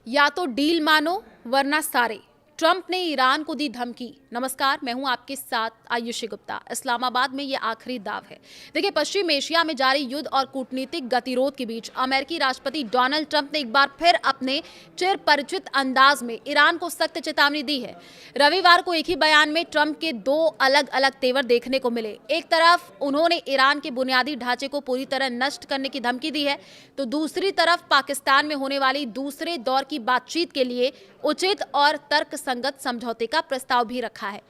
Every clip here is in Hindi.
या तो डील मानो वरना सारे। ट्रंप ने ईरान को दी धमकी। नमस्कार, मैं हूं आपके साथ आयुषी गुप्ता। इस्लामाबाद में ये आखिरी दाव है। देखिए, पश्चिम एशिया में जारी युद्ध और कूटनीतिक गतिरोध के बीच अमेरिकी राष्ट्रपति डोनाल्ड ट्रंप ने एक बार फिर अपने चिर परिचित अंदाज में ईरान को सख्त चेतावनी दी है। रविवार को एक ही बयान में ट्रंप के दो अलग अलग तेवर देखने को मिले। एक तरफ उन्होंने ईरान के बुनियादी ढांचे को पूरी तरह नष्ट करने की धमकी दी है, तो दूसरी तरफ पाकिस्तान में होने वाली दूसरे दौर की बातचीत के लिए उचित और तर्कसंगत समझौते का प्रस्ताव भी रखा है।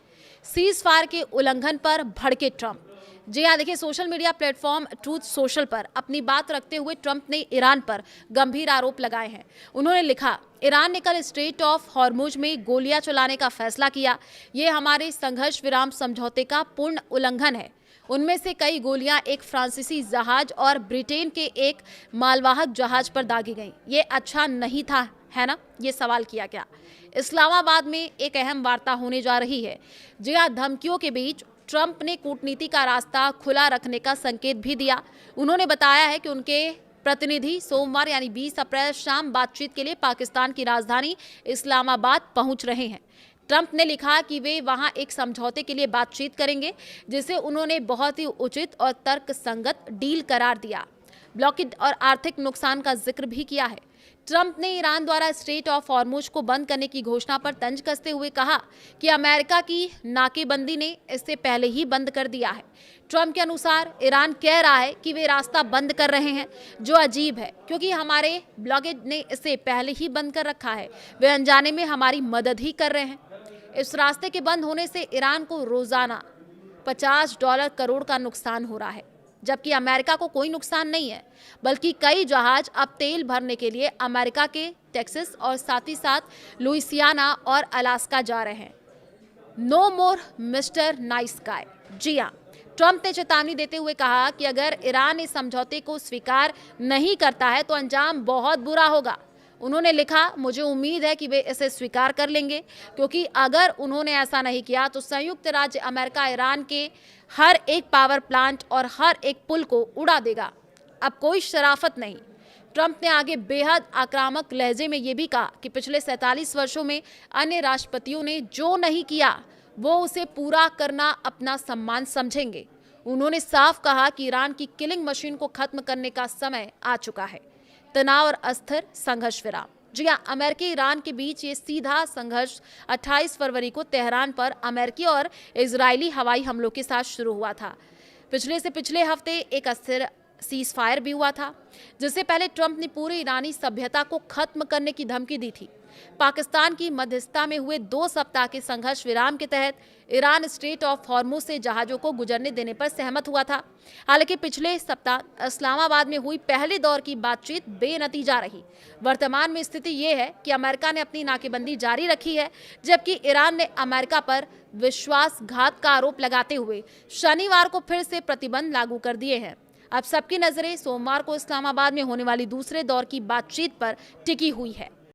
सीज फायर के उल्लंघन पर भड़के ट्रंप। जी हाँ, देखिए, social media platform truth social पर अपनी बात रखते हुए ट्रंप ने ईरान पर गंभीर आरोप लगाए हैं। उन्होंने लिखा, ईरान ने कल स्ट्रेट ऑफ हॉर्मुज में गोलियां चलाने का फैसला किया। ये हमारे संघर्ष विराम समझौते का पूर्ण उल्लंघन है। उनमें से कई गोलियां एक फ्रांसीसी जहाज और ब्रिटेन के एक मालवाहक जहाज पर दागी गईं। ये अच्छा नहीं था, है ना? ये सवाल किया गया। इस्लामाबाद में एक अहम वार्ता होने जा रही है। जी हाँ, धमकियों के बीच ट्रंप ने कूटनीति का रास्ता खुला रखने का संकेत भी दिया। उन्होंने बताया है कि उनके प्रतिनिधि सोमवार यानी 20 अप्रैल शाम बातचीत के लिए पाकिस्तान की राजधानी इस्लामाबाद पहुंच रहे हैं। ट्रंप ने लिखा कि वे वहां एक समझौते के लिए बातचीत करेंगे, जिसे उन्होंने बहुत ही उचित और तर्कसंगत डील करार दिया। ब्लॉकेड और आर्थिक नुकसान का जिक्र भी किया है। ट्रंप ने ईरान द्वारा स्ट्रेट ऑफ हॉर्मुज को बंद करने की घोषणा पर तंज कसते हुए कहा कि अमेरिका की नाकेबंदी ने इससे पहले ही बंद कर दिया है। ट्रंप के अनुसार ईरान कह रहा है कि वे रास्ता बंद कर रहे हैं, जो अजीब है क्योंकि हमारे ब्लॉकेड ने इसे पहले ही बंद कर रखा है। वे अनजाने में हमारी मदद ही कर रहे हैं। इस रास्ते के बंद होने से ईरान को रोजाना $50 करोड़ का नुकसान हो रहा है, जबकि अमेरिका को कोई नुकसान नहीं है, बल्कि कई जहाज अब तेल भरने के लिए अमेरिका के टेक्सास और साथ ही साथ लुइसियाना और अलास्का जा रहे हैं। नो मोर मिस्टर नाइस गाय। जी हाँ, ट्रंप ने चेतावनी देते हुए कहा कि अगर ईरान इस समझौते को स्वीकार नहीं करता है तो अंजाम बहुत बुरा होगा। उन्होंने लिखा, मुझे उम्मीद है कि वे इसे स्वीकार कर लेंगे, क्योंकि अगर उन्होंने ऐसा नहीं किया तो संयुक्त राज्य अमेरिका ईरान के हर एक पावर प्लांट और हर एक पुल को उड़ा देगा। अब कोई शराफत नहीं। ट्रंप ने आगे बेहद आक्रामक लहजे में यह भी कहा कि पिछले 47 वर्षों में अन्य राष्ट्रपतियों ने जो नहीं किया वो उसे पूरा करना अपना सम्मान समझेंगे। उन्होंने साफ कहा कि ईरान की किलिंग मशीन को खत्म करने का समय आ चुका है। तनाव और अस्थिर संघर्ष विराम। जी हाँ, अमेरिकी ईरान के बीच ये सीधा संघर्ष 28 फरवरी को तेहरान पर अमेरिकी और इजरायली हवाई हमलों के साथ शुरू हुआ था। पिछले हफ्ते एक अस्थिर सीज फायर भी हुआ था, जिससे पहले ट्रंप ने पूरी ईरानी सभ्यता को खत्म करने की धमकी दी थी। पाकिस्तान की मध्यस्थता में हुए 2 सप्ताह के संघर्ष विराम के तहत ईरान स्ट्रेट ऑफ हॉर्मुज से जहाजों को गुजरने देने पर सहमत हुआ था। हालांकि पिछले सप्ताह इस्लामाबाद में हुई पहले दौर की बातचीत बेनतीजा रही। वर्तमान में स्थिति ये है कि अमेरिका ने अपनी नाकेबंदी जारी रखी है, जबकि ईरान ने अमेरिका पर विश्वासघात का आरोप लगाते हुए शनिवार को फिर से प्रतिबंध लागू कर दिए हैं। अब सबकी नजरें सोमवार को इस्लामाबाद में होने वाली दूसरे दौर की बातचीत पर टिकी हुई है।